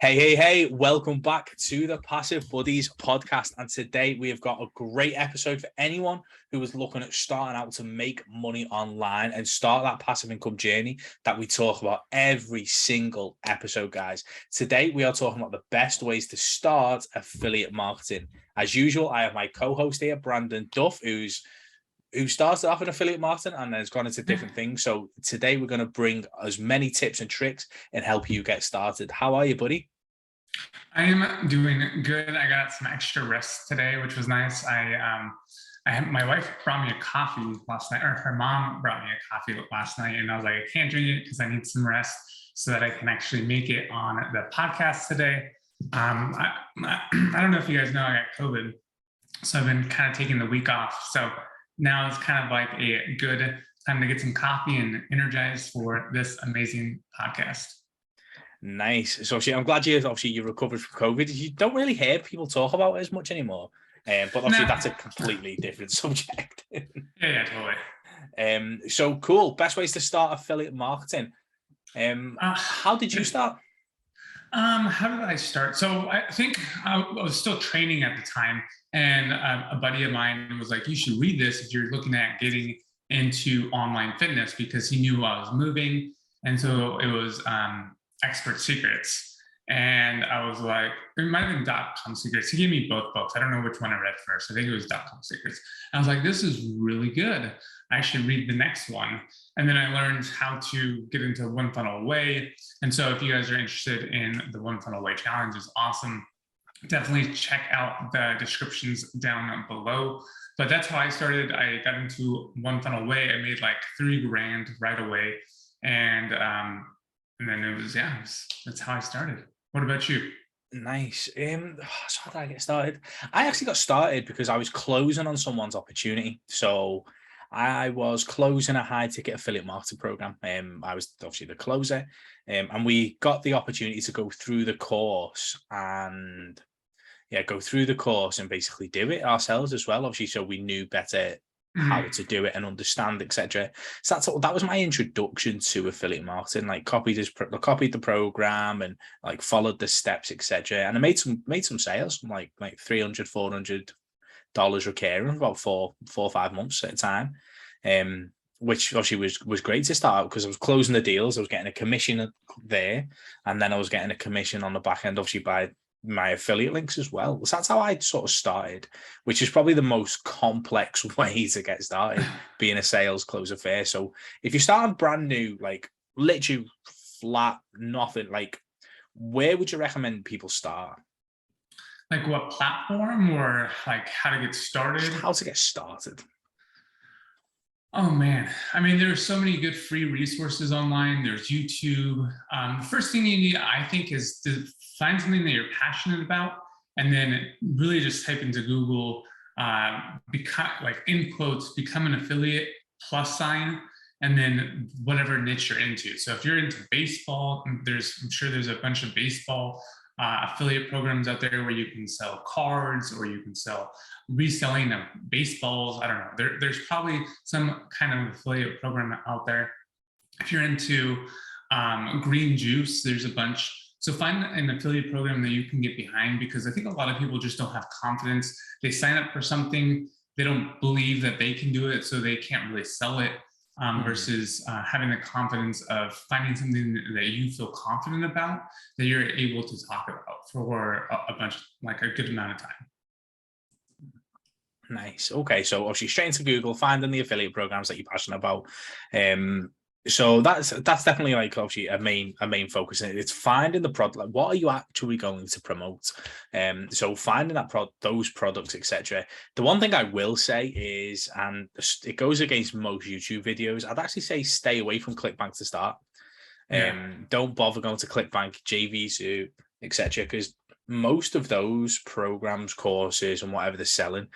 Hey, welcome back to the Passive Buddies podcast. And today we have got a great episode for anyone who is looking at starting out to make money online and start that passive income journey that we talk about every single episode, guys. Today we are talking about the best ways to start affiliate marketing. As usual, I have my co-host here, Brandon Duff, who started off in affiliate marketing and then has gone into different things. So today we're going to bring as many tips and tricks and help you get started. How are you, buddy? I am doing good. I got some extra rest today, which was nice. My wife brought me a coffee last night, or her mom brought me a coffee last night, and I was like, I can't drink it because I need some rest so that I can actually make it on the podcast today. I don't know if you guys know, I got COVID, so I've been kind of taking the week off. So now it's kind of like a good time to get some coffee and energized for this amazing podcast. Nice. So I'm glad you recovered from COVID. You don't really hear people talk about it as much anymore. But obviously that's a completely different subject. Yeah, totally. So cool. Best ways to start affiliate marketing. How did you start? How did I start? So I think I was still training at the time, and a buddy of mine was like, you should read this if you're looking at getting into online fitness, because he knew I was moving. And so it was Expert Secrets. And I was like, it might have been .com Secrets. He gave me both books. I don't know which one I read first. I think it was .com Secrets. I was like, this is really good. I should read the next one. And then I learned how to get into One Funnel Away. And so if you guys are interested in the One Funnel Away challenge, it's awesome. Definitely check out the descriptions down below. But that's how I started. I got into One Funnel Away. I made like $3,000 right away. And then that's how I started. What about you? Nice. So how did I get started? I actually got started because I was closing on someone's opportunity. So I was closing a high ticket affiliate marketing program. I was obviously the closer, and we got the opportunity to go through the course and basically do it ourselves as well. Obviously, so we knew better how to do it and understand, etc. So that was my introduction to affiliate marketing. Like copied the program and like followed the steps, etc. And I made some sales, like $300-$400 recurring about four or 5 months at a time. Which obviously was great to start out because I was closing the deals, I was getting a commission there, and then I was getting a commission on the back end, obviously by my affiliate links as well. So that's how I sort of started, which is probably the most complex way to get started, being a sales closer fair. So if you're starting brand new, like literally flat, nothing, like where would you recommend people start? Like what platform, or like how to get started? Just how to get started. Oh man, I mean, there's so many good free resources online. There's YouTube. The first thing you need, I think, is to find something that you're passionate about, and then really just type into Google, in quotes, become an affiliate +, and then whatever niche you're into. So if you're into baseball, I'm sure there's a bunch of baseball affiliate programs out there where you can sell cards, or you can sell reselling of baseballs. I don't know. There's probably some kind of affiliate program out there. If you're into green juice, there's a bunch. So find an affiliate program that you can get behind, because I think a lot of people just don't have confidence. They sign up for something, they don't believe that they can do it, so they can't really sell it. Versus having the confidence of finding something that you feel confident about, that you're able to talk about for a good amount of time. Nice. Okay, so obviously straight into Google, finding the affiliate programs that you're passionate about. So that's definitely like obviously a main focus. It's finding the product. Like, what are you actually going to promote? So finding those products, etc. The one thing I will say is, and it goes against most YouTube videos, I'd actually say stay away from ClickBank to start. Don't bother going to ClickBank, JVZoo, etc. Because most of those programs, courses, and whatever they're selling,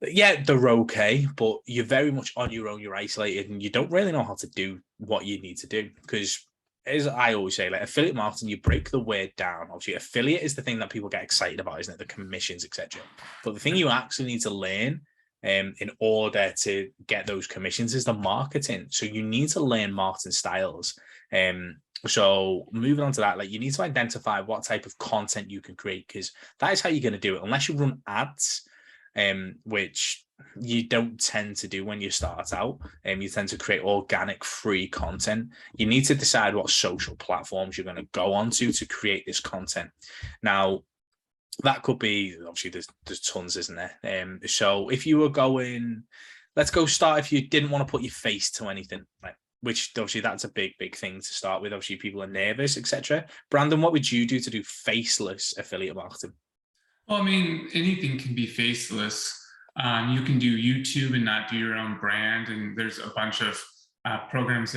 yeah, they're okay, but you're very much on your own, you're isolated, and you don't really know how to do what you need to do. Because as I always say, like affiliate marketing, you break the word down. Obviously, affiliate is the thing that people get excited about, isn't it? The commissions, etc. But the thing you actually need to learn in order to get those commissions is the marketing. So you need to learn marketing styles. So moving on to that, like you need to identify what type of content you can create, because that is how you're going to do it. Unless you run ads, which you don't tend to do when you start out, you tend to create organic free content. You need to decide what social platforms you're going to go onto to create this content. Now, that could be, obviously there's tons, isn't there? So if you were going, let's go start, if you didn't want to put your face to anything, right? Which obviously that's a big thing to start with. Obviously people are nervous, etc. Brandon, what would you do to do faceless affiliate marketing? Well, I mean, anything can be faceless. You can do YouTube and not do your own brand. And there's a bunch of programs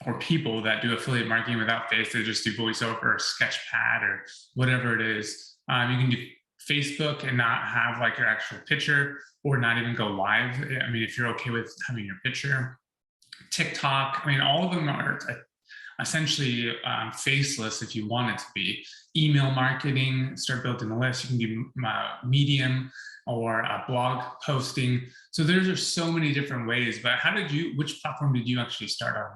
or people that do affiliate marketing without face. They just do voiceover or Sketchpad or whatever it is. You can do Facebook and not have like your actual picture, or not even go live. I mean, if you're okay with having your picture. TikTok, I mean, all of them are essentially faceless if you want it to be. Email marketing, start building a list. You can do Medium or blog posting. So there's so many different ways. But which platform did you actually start on?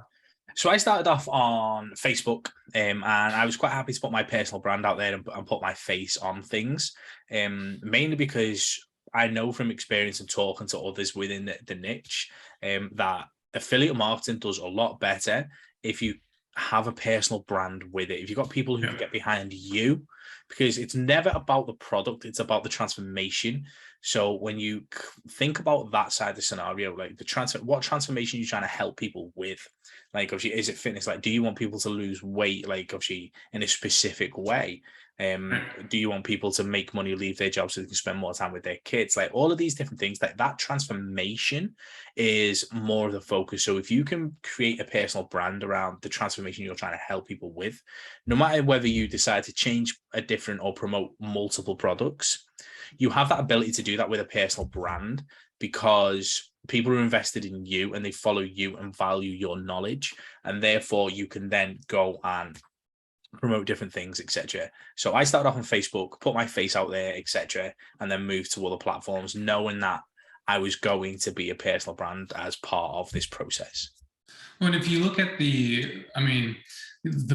So I started off on Facebook, and I was quite happy to put my personal brand out there and put my face on things, mainly because I know from experience and talking to others within the niche that affiliate marketing does a lot better if you have a personal brand with it. If you've got people who can get behind you, because it's never about the product, it's about the transformation. So when you think about that side of the scenario, like what transformation you're trying to help people with, like obviously, is it fitness? Like, do you want people to lose weight, like obviously in a specific way? Do you want people to make money, leave their jobs so they can spend more time with their kids? Like all of these different things, like that transformation is more of the focus. So if you can create a personal brand around the transformation you're trying to help people with, no matter whether you decide to change a different or promote multiple products, you have that ability to do that with a personal brand, because people are invested in you and they follow you and value your knowledge, and therefore you can then go and promote different things, etc. So I started off on Facebook, put my face out there, etc., and then moved to other platforms, knowing that I was going to be a personal brand as part of this process. Well, and if you look at the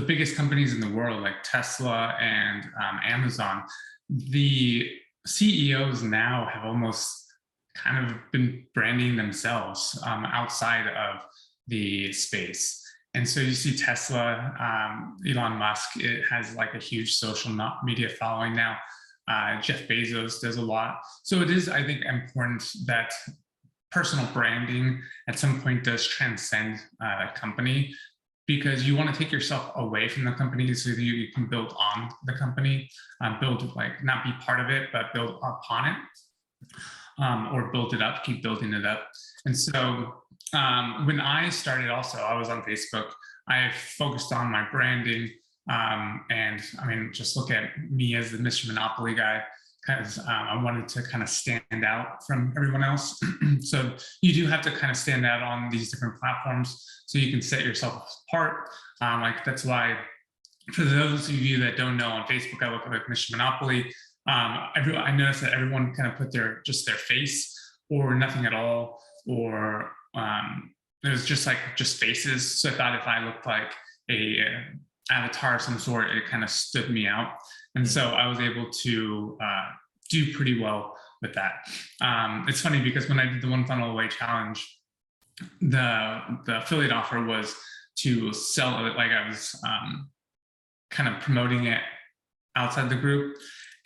biggest companies in the world, like Tesla and Amazon, the CEOs now have almost kind of been branding themselves outside of the space. And so you see Tesla, Elon Musk, it has like a huge social media following now. Jeff Bezos does a lot. So it is, I think, important that personal branding at some point does transcend a company, because you want to take yourself away from the company so that you can build on the company, build, like, not be part of it, but build upon it, or build it up, keep building it up. And so when I started also, I was on Facebook. I focused on my branding. And I mean, just look at me as the Mr. Monopoly guy, because I wanted to kind of stand out from everyone else. So you do have to kind of stand out on these different platforms so you can set yourself apart. Like that's why, for those of you that don't know, on Facebook, I look like Mr. Monopoly. I noticed that everyone kind of put their face or nothing at all, or it was just faces. So I thought if I looked like a avatar of some sort, it kind of stood me out. And so I was able to do pretty well with that. It's funny because when I did the One Funnel Away challenge, the affiliate offer was to sell it. Like I was kind of promoting it outside the group,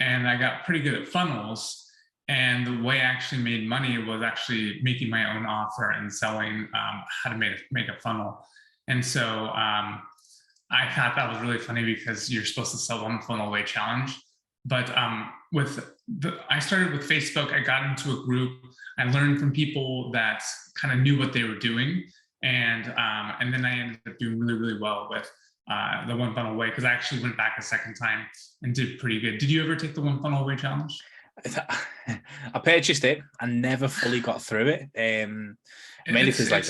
and I got pretty good at funnels. And the way I actually made money was actually making my own offer and selling how to make a funnel. And so I thought that was really funny, because you're supposed to sell One Funnel Away challenge. But I started with Facebook. I got into a group. I learned from people that kind of knew what they were doing, and then I ended up doing really, really well with the One Funnel Away, because I actually went back a second time and did pretty good. Did you ever take the One Funnel Away challenge? I purchased it and never fully got through it. Mainly because like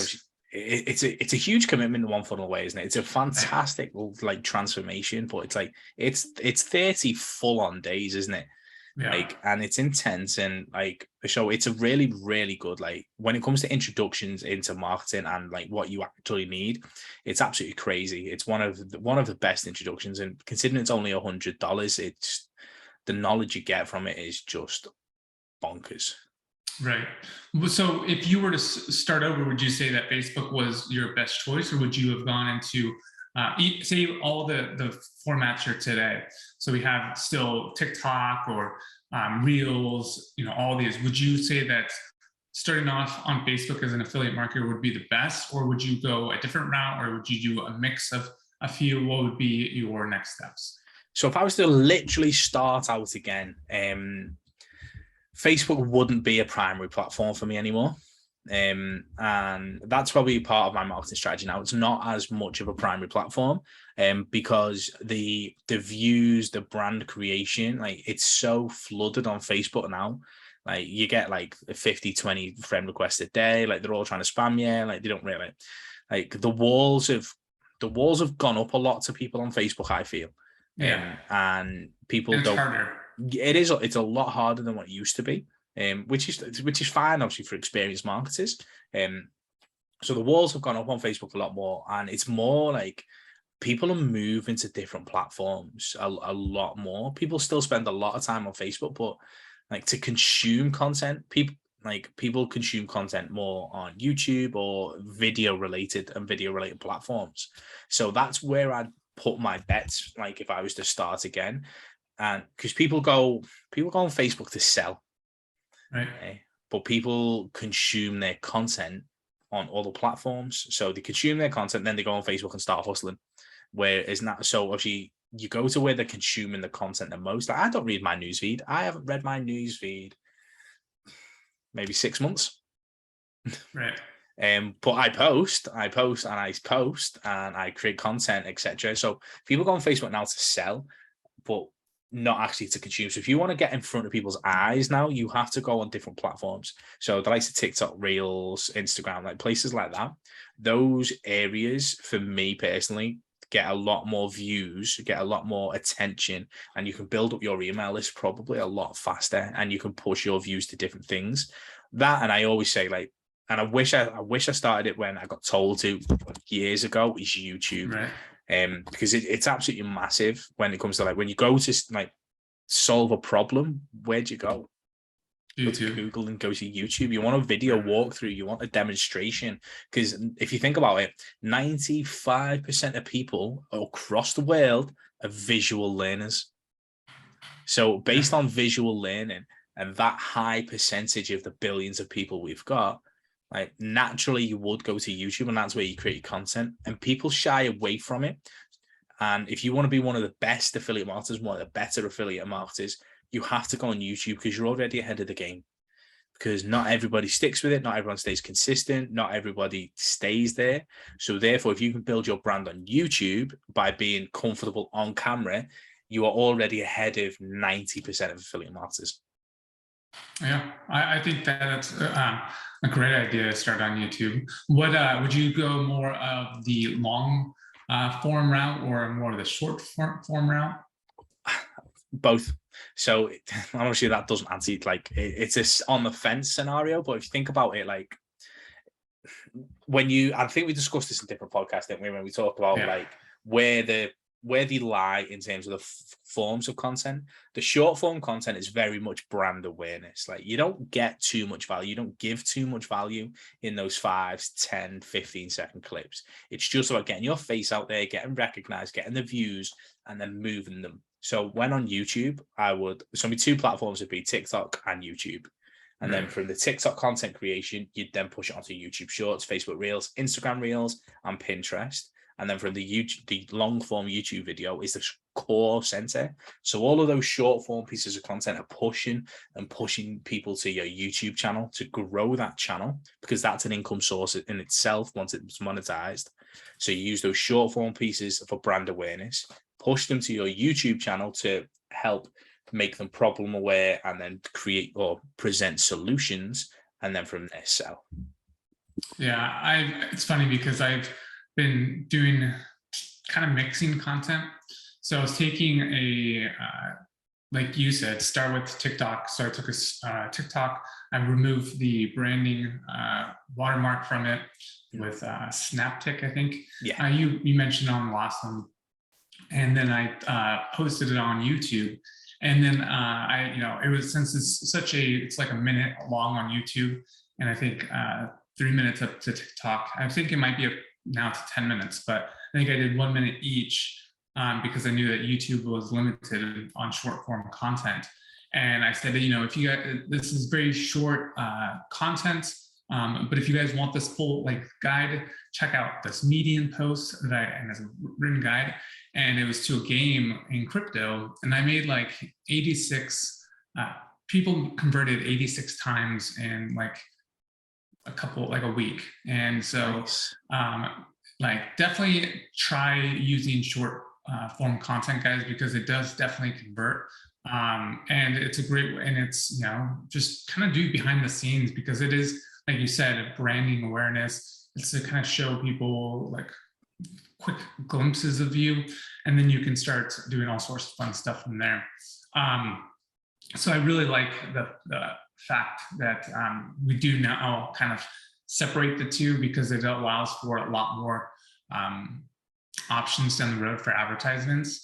it's a huge commitment to One Funnel Away, isn't it? It's a fantastic like transformation, but it's 30 full-on days, isn't it? Yeah. and it's intense, and so it's a really, really good, when it comes to introductions into marketing and what you actually need, it's absolutely crazy. It's one of the best introductions, and considering it's only $100, it's the knowledge you get from it is just bonkers. Right. Well, so if you were to start over, would you say that Facebook was your best choice, or would you have gone into, say, all the formats are today? So we have still TikTok or Reels, all these. Would you say that starting off on Facebook as an affiliate marketer would be the best, or would you go a different route, or would you do a mix of a few? What would be your next steps? So if I was to literally start out again, Facebook wouldn't be a primary platform for me anymore. And that's probably part of my marketing strategy now. It's not as much of a primary platform, because the views, the brand creation, it's so flooded on Facebook now. You get 50, 20 friend requests a day. They're all trying to spam you. They don't really the walls have gone up a lot to people on Facebook, I feel. Yeah. And people It's don't. harder. It's a lot harder than what it used to be, which is fine, obviously, for experienced marketers. So the walls have gone up on Facebook a lot more, and it's more people are moving to different platforms a lot more. People still spend a lot of time on Facebook, but to consume content, people consume content more on YouTube or video related platforms. So that's where I'd put my bets, if I was to start again. And because people go on Facebook to sell, right? But people consume their content on other platforms. So they consume their content, then they go on Facebook and start hustling. Whereas not so, obviously, you go to where they're consuming the content the most. I don't read my newsfeed. I haven't read my newsfeed maybe 6 months. Right. But I post and I create content, etc. So people go on Facebook now to sell, but not actually to consume. So if you want to get in front of people's eyes now, you have to go on different platforms. So the likes of TikTok, Reels, Instagram, places like that. Those areas, for me personally, get a lot more views, get a lot more attention, and you can build up your email list probably a lot faster, and you can push your views to different things. That, and I always say, and I wish I started it when I got told to years ago, is YouTube. Right. Because it's absolutely massive when it comes to when you go to solve a problem. Where'd you go? YouTube. Go to Google and go to YouTube. You want a video walkthrough, you want a demonstration, because if you think about it, 95% of people across the world are visual learners. So based on visual learning and that high percentage of the billions of people we've got, naturally you would go to YouTube, and that's where you create content, and people shy away from it. And if you want to be one of the best affiliate marketers, one of the better affiliate marketers, you have to go on YouTube, because you're already ahead of the game. Because not everybody sticks with it, not everyone stays consistent, not everybody stays there. So therefore, if you can build your brand on YouTube by being comfortable on camera, you are already ahead of 90% of affiliate marketers. Yeah, I think that's a great idea to start on YouTube. What would you go more of the long form route or more of the short form route? Both. So obviously that doesn't answer it. It's a on the fence scenario, but if you think about it, I think we discussed this in different podcasts, didn't we, when we talked about where they lie in terms of the forms of content. The short form content is very much brand awareness. You don't get too much value. You don't give too much value in those 5, 10, 15-second clips. It's just about getting your face out there, getting recognized, getting the views, and then moving them. So when on YouTube, so my 2 platforms would be TikTok and YouTube. And then from the TikTok content creation, you'd then push it onto YouTube Shorts, Facebook Reels, Instagram Reels, and Pinterest. And then from the long form YouTube video is the core center. So all of those short form pieces of content are pushing people to your YouTube channel to grow that channel, because that's an income source in itself once it's monetized. So you use those short form pieces for brand awareness, push them to your YouTube channel to help make them problem aware, and then create or present solutions, and then from there sell. Yeah, it's funny because I've been doing kind of mixing content. So I was taking a like you said, start with TikTok. So I took a TikTok. I removed the branding watermark from it with SnapTick, I think. Yeah. You mentioned on the last one, and then I posted it on YouTube. And then it was, since it's like a minute long on YouTube, and I think 3 minutes up to TikTok. I think it might be now to 10 minutes, but I think I did 1 minute each because I knew that YouTube was limited on short form content. And I said that, if you guys, this is very short content, but if you guys want this full guide, check out this Medium post and as a written guide. And it was to a game in crypto, and I made 86. People converted 86 times in a week. And so, definitely try using short form content, guys, because it does definitely convert. And it's a great, and it's, just kind of do behind the scenes, because it is, like you said, branding awareness. It's to kind of show people quick glimpses of you, and then you can start doing all sorts of fun stuff from there. So I really like the fact that we do now kind of separate the two, because it allows for a lot more options down the road for advertisements.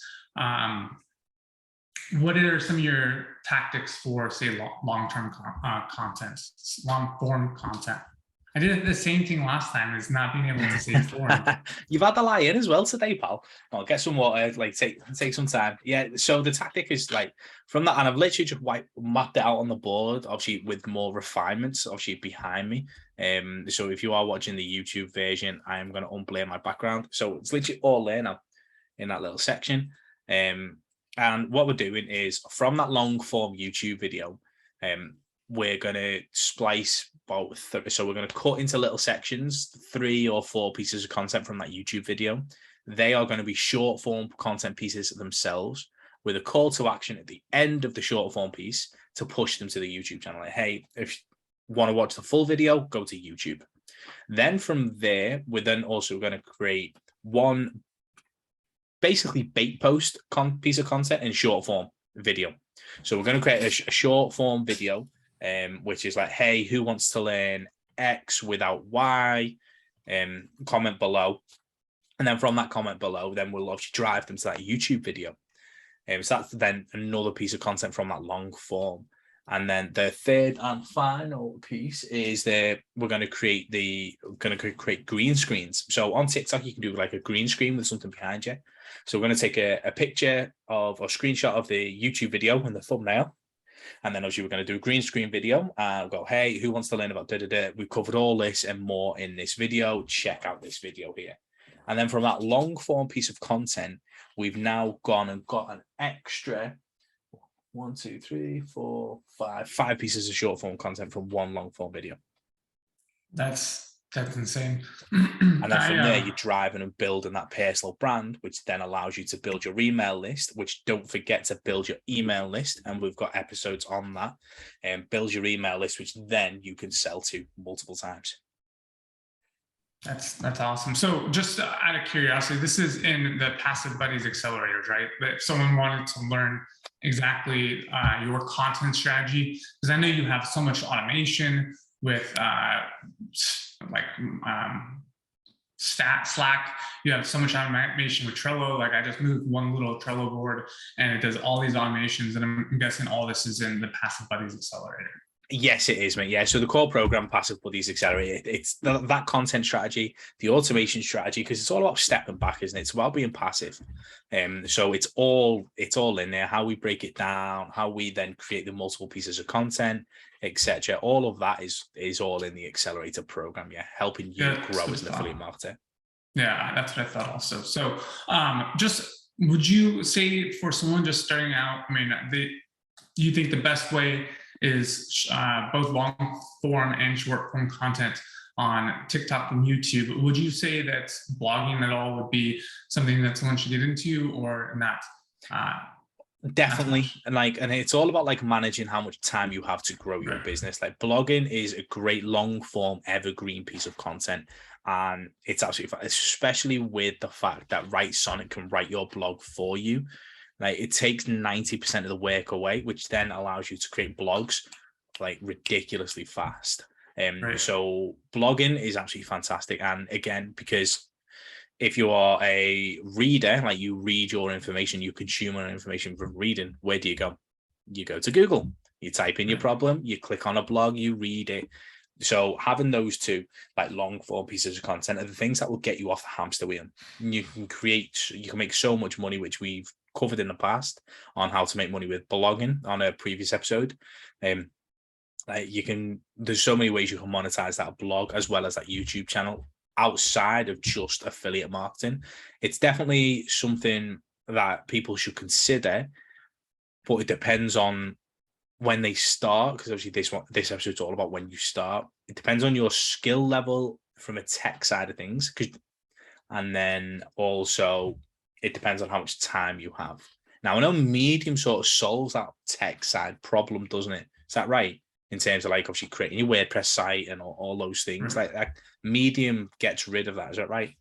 What are some of your tactics for, say, long-term content, long-form content? I did the same thing last time, is not being able to say form. You've had the lie in as well today, pal. I'll get some water, take some time. Yeah, so the tactic is from that, and I've literally just mapped it out on the board, obviously with more refinements, obviously behind me. So if you are watching the YouTube version, I am going to unblur my background. So it's literally all there now in that little section. And what we're doing is, from that long form YouTube video, we're going to splice about so we're going to cut into little sections, 3 or 4 pieces of content from that YouTube video. They are going to be short form content pieces themselves, with a call to action at the end of the short form piece to push them to the YouTube channel. Hey, if you want to watch the full video, go to YouTube. Then from there, we're then also going to create one basically bait post piece of content in short form video. So we're going to create a short form video, which is hey, who wants to learn X without Y? Comment below. And then from that comment below, then we'll obviously drive them to that YouTube video. So that's then another piece of content from that long form. And then the third and final piece is that we're going to create green screens. So on TikTok, you can do a green screen with something behind you. So we're going to take a picture of, or screenshot of the YouTube video and the thumbnail. And then obviously we're going to do a green screen video and go, hey, who wants to learn about da-da-da? We've covered all this and more in this video. Check out this video here. And then from that long form piece of content, we've now gone and got an extra 1, 2, 3, 4, 5 pieces of short form content from one long form video. That's insane. And then from there, you're driving and building that personal brand, which then allows you to build your email list, which don't forget to build your email list. And we've got episodes on that. And build your email list, which then you can sell to multiple times. That's awesome. So just out of curiosity, this is in the Passive Buddies accelerators, right? But if someone wanted to learn exactly your content strategy, because I know you have so much automation with Slack, you have so much automation with Trello. I just moved one little Trello board and it does all these automations, and I'm guessing all this is in the Passive Buddies accelerator. Yes, it is, mate. Yeah. So the core program, Passive Buddies Accelerator, it's that content strategy, the automation strategy, because it's all about stepping back, isn't it? It's about being passive. So it's all in there. How we break it down, how we then create the multiple pieces of content, etc. All of that is all in the accelerator program. Yeah, helping you grow as an affiliate marketer. Yeah, that's what I thought also. So, just would you say for someone just starting out, do you think the best way is both long form and short form content on TikTok and YouTube? Would you say that blogging at all would be something that someone should get into, or not? Definitely. And it's all about managing how much time you have to grow your business. Blogging is a great long form evergreen piece of content, and it's absolutely fine, especially with the fact that Write Sonnet can write your blog for you. Like it takes 90% of the work away, which then allows you to create blogs like ridiculously fast. So blogging is absolutely fantastic. And again, because if you are a reader, like you read your information, you consume your information from reading, where do you go? You go to Google, you type in your problem, you click on a blog, you read it. So having those two like long form pieces of content are the things that will get you off the hamster wheel. You can make so much money, which we've covered in the past on how to make money with blogging on a previous episode. There's so many ways you can monetize that blog as well as that YouTube channel outside of just affiliate marketing. It's definitely something that people should consider, but it depends on when they start, because obviously this episode's all about when you start. It depends on your skill level from a tech side of things, and then also it depends on how much time you have. Now, I know Medium sort of solves that tech side problem, doesn't it? Is that right? In terms of like obviously creating your WordPress site and all those things, like that, Medium gets rid of that. Is that right?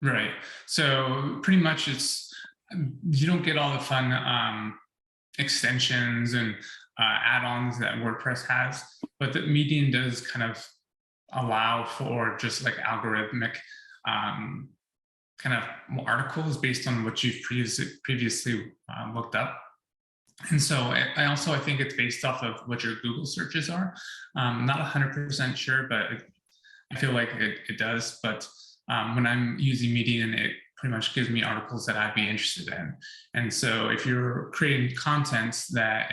Right. So pretty much you don't get all the fun extensions and add-ons that WordPress has, but the Medium does kind of allow for just like algorithmic kind of articles based on what you've previously looked up. And so I think it's based off of what your Google searches are. Not 100% sure, but I feel like it does. But when I'm using Medium, it pretty much gives me articles that I'd be interested in. And so if you're creating content that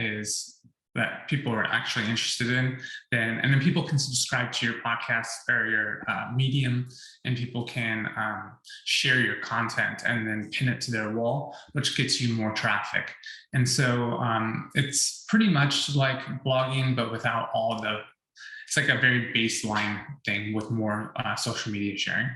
people are actually interested in, then people can subscribe to your podcast or your Medium, and people can share your content and then pin it to their wall, which gets you more traffic. And so it's pretty much like blogging, but without it's like a very baseline thing with more social media sharing.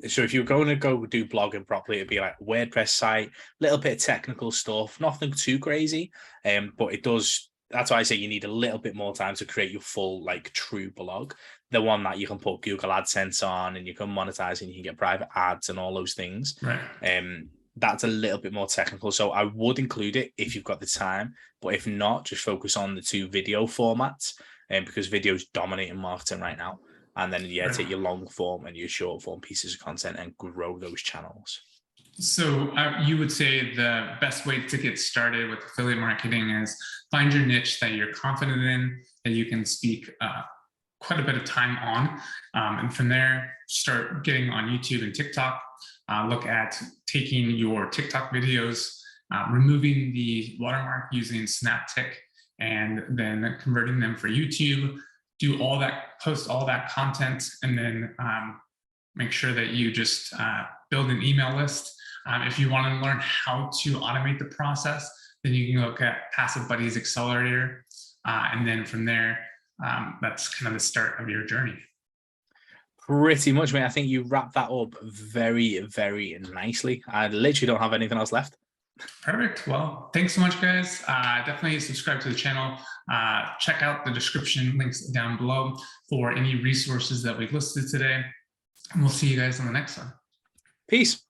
So if you're going to go do blogging properly, it'd be like a WordPress site, little bit of technical stuff, nothing too crazy. But it does. That's why I say you need a little bit more time to create your full, like, true blog. The one that you can put Google AdSense on and you can monetize and you can get private ads and all those things. Right. That's a little bit more technical. So I would include it if you've got the time. But if not, just focus on the 2 video formats, because video is dominating marketing right now. And then, take your long form and your short form pieces of content and grow those channels. So you would say the best way to get started with affiliate marketing is find your niche that you're confident in, that you can speak quite a bit of time on. And from there, start getting on YouTube and TikTok. Look at taking your TikTok videos, removing the watermark using SnapTick, and then converting them for YouTube. Do all that, post all that content, and then make sure that you just build an email list. If you want to learn how to automate the process, then you can look at Passive Buddies Accelerator. And then from there, that's kind of the start of your journey. Pretty much, mate. I think you wrapped that up very, very nicely. I literally don't have anything else left. Perfect. Well, thanks so much, guys. Definitely subscribe to the channel. Check out the description links down below for any resources that we've listed today. And we'll see you guys on the next one. Peace.